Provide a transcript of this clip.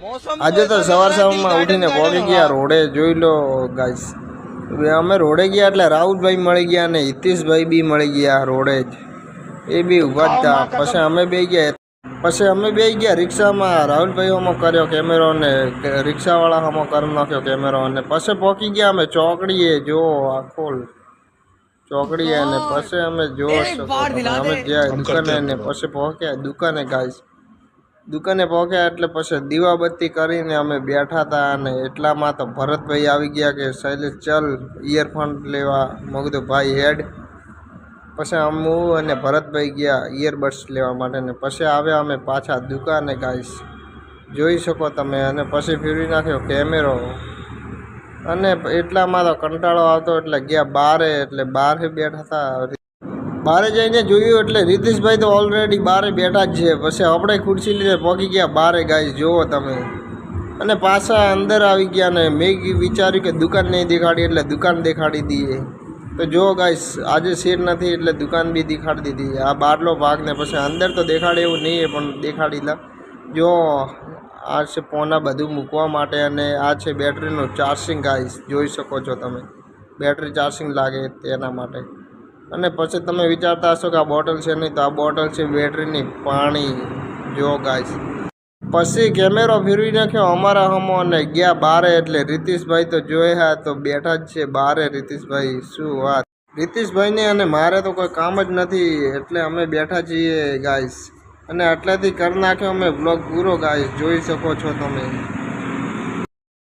આજે તો સવારમાં ઉઠીને પહોંચી ગયા રોડે, જોઈ લો ગાઈસ। અમે રોડે ગયા એટલે રાહુલભાઈ મળી ગયા અને હિતેશભાઈ બી મળી ગયા રોડે જ, એ બી ઊભા જ હતા। પછી અમે બે ગયા રિક્ષામાં, રાહુલભાઈ હમો કર્યો કેમેરો ને રિક્ષાવાળા હમો કરી નાખ્યો કેમેરો, અને પછી પહોંચી ગયા અમે ચોકડીએ, જો આખો ચોકડીએ, અને પછી અમે જો અમે ગયા દુકાને ને પછી પહોંચ્યા દુકાને ગાઈસ। દુકાને પહોંચ્યા એટલે પછી દીવાબત્તી કરીને અમે બેઠા હતા, અને એટલામાં તો ભરતભાઈ આવી ગયા કે શૈલેષ ચાલ ઇયરફોન લેવા। મેં કીધું ભાઈ હેડ। પછી હું અને ભરતભાઈ ગયા ઇયરબડ્સ લેવા માટે, ને પછી આવ્યા અમે પાછા દુકાને ગાઈસ, જોઈ શકો તમે। અને પછી ફેરવી નાખ્યો કેમેરો, અને એટલામાં તો કંટાળો આવતો એટલે ગયા બારે, એટલે બારે બેઠા હતા। બારે જઈને જોયું એટલે રીતેશભાઈ તો ઓલરેડી બારે બેઠા જ છે। પછી આપણે ખુરશી લઈને પહોંચી ગયા બારે ગાઈસ, જુઓ તમે। અને પાછા અંદર આવી ગયા, ને મેં વિચાર્યું કે દુકાન નહીં દેખાડી એટલે દુકાન દેખાડી દઈએ। તો જો ગાઈસ આજે સીટ નથી એટલે દુકાન બી દેખાડી દીધી, આ બહારનો ભાગ ને પછી અંદર તો દેખાડે એવું નહીં પણ દેખાડી લા। જો આ છે પોના બધું મૂકવા માટે, અને આ છે બેટરીનું ચાર્જિંગ ગાઈસ, જોઈ શકો છો તમે, બેટરી ચાર્જિંગ લાગે તેના માટે। અને પછી તમે વિચારતા હશો કે આ બોટલ છે નહીં, તો આ બોટલ છે બેટરીની પાણી, જો ગાઈસ। પછી કેમેરો ફેરવી નાખ્યો અમારા હમો અને ગયા બારે, એટલે રીતેશભાઈ તો જોયા તો બેઠા જ છે બારે। રીતેશભાઈ શું વાત, રીતેશભાઈને અને મારે તો કોઈ કામ જ નથી એટલે અમે બેઠા છીએ ગાઈસ। અને આટલાથી કરી નાખ્યો અમે બ્લોગ પૂરો ગાઈસ, જોઈ શકો છો તમે।